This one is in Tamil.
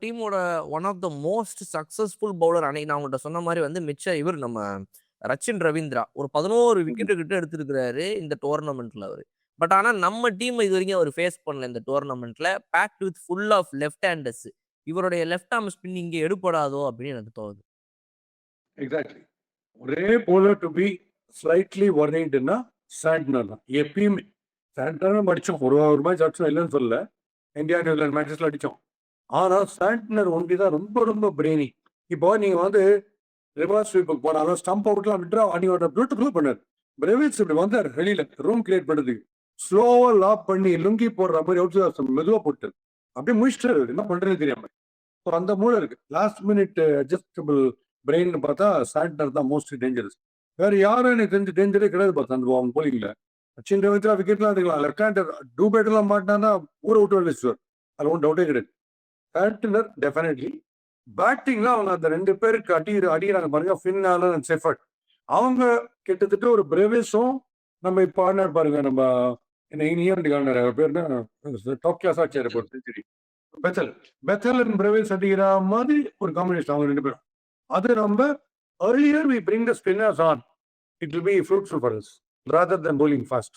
டீமோட one of the most successful bowler அன்னைக்கு நான் உங்கள்கிட்ட சொன்ன மாதிரி வந்து இவர் நம்ம ரச்சின் ரவீந்திரா ஒரு 11 விக்கெட் கிட்ட எடுத்திருக்கிறாரு இந்த டோர்னமெண்ட்ல அவரு. பட் ஆனா நம்ம டீம் இது வரைக்கும் அவர் ஃபேஸ் பண்ணல இந்த டோர்னமெண்ட்ல. Packed with full of left handers. இவருடைய லெஃப்ட் ஆர்ம் ஸ்பின் இங்கே எடுபடாதோ அப்படின்னு எனக்கு தோணுது. எக்ஸாக்ட்லி. ஒரே போலர் டு பி ஸ்லைட்லி வர்னிங்டுன்னா சாண்ட்னர் தான் எப்பயுமே. சாண்ட்னர் அடிச்சோம் ஒரு மேட்ச் அடிச்சோம் இல்லைன்னு சொல்லல. இந்தியா நியூசிலாந்து மேட்சஸ்ல அடிச்சோம். ஆனால் சாண்ட்னர் ஒன்லி தான் ரொம்ப ரொம்ப பிரெயினி. இப்போ நீங்க வந்து ரிவர்ஸ் ஸ்வீப்புக்கு போனாலும் ஸ்டம்ப் அவுட்லாம் விட்ரா அன்னையோட பியூட்டிஃபுல் பண்ணார். பிரேவில்ஸ் இப்படி வந்தார் வெளியில ரூம் கிரியேட் பண்ணுறதுக்கு. ஸ்லோவா லாப் பண்ணி லுங்கி போடுற மாதிரி அவுட் மெதுவா போட்டு அப்படியே முடிச்சிட்டாரு. என்ன பண்றதுன்னு தெரியாம. ஸோ அந்த மூளை இருக்கு. லாஸ்ட் மினிட் அட்ஜஸ்டபிள் பிரெயின் பார்த்தா சாண்ட்னர் தான் மோஸ்ட் டேஞ்சரஸ். வேற யாரும் எனக்கு தெரிஞ்சு டேஞ்சரே கிடையாது பார்த்தா அந்த அவங்க போலிங்ல. சச்சின் ரவீந்திரா விக்கெட்லாம் எடுக்கலாம். லெஃப்ட் ஹேண்டர் டூபேட்லாம் மாட்டினா ஊரை விட்டு வச்சுவார். அது ஒன்றும் டவுட்டே கிடையாது. Santner definitely. பேட்டிங்ல அவங்க அந்த 2 பேருக்கு அடிக்கிறாங்க பாருங்க, ஃபின் ஆலன் அண்ட் செஃபர்ட். அவங்க கிட்டத்தட்ட ஒரு பிரேவிஸும் நம்ம இப்போ ஆடினார் பாருங்க, நம்ம இங்கிலாந்து ஆடினார் பேர் டாப் கிளாஸ் ஆச்சார் செஞ்சுரி பெத்தல் அண்ட் பிரேவிஸ் அடிக்கிற மாதிரி ஒரு காம்பினேஷன் அவங்க 2 பேரும். அது நம்ம earlier we bring the spinners on, it will be fruitful for us rather than bowling fast.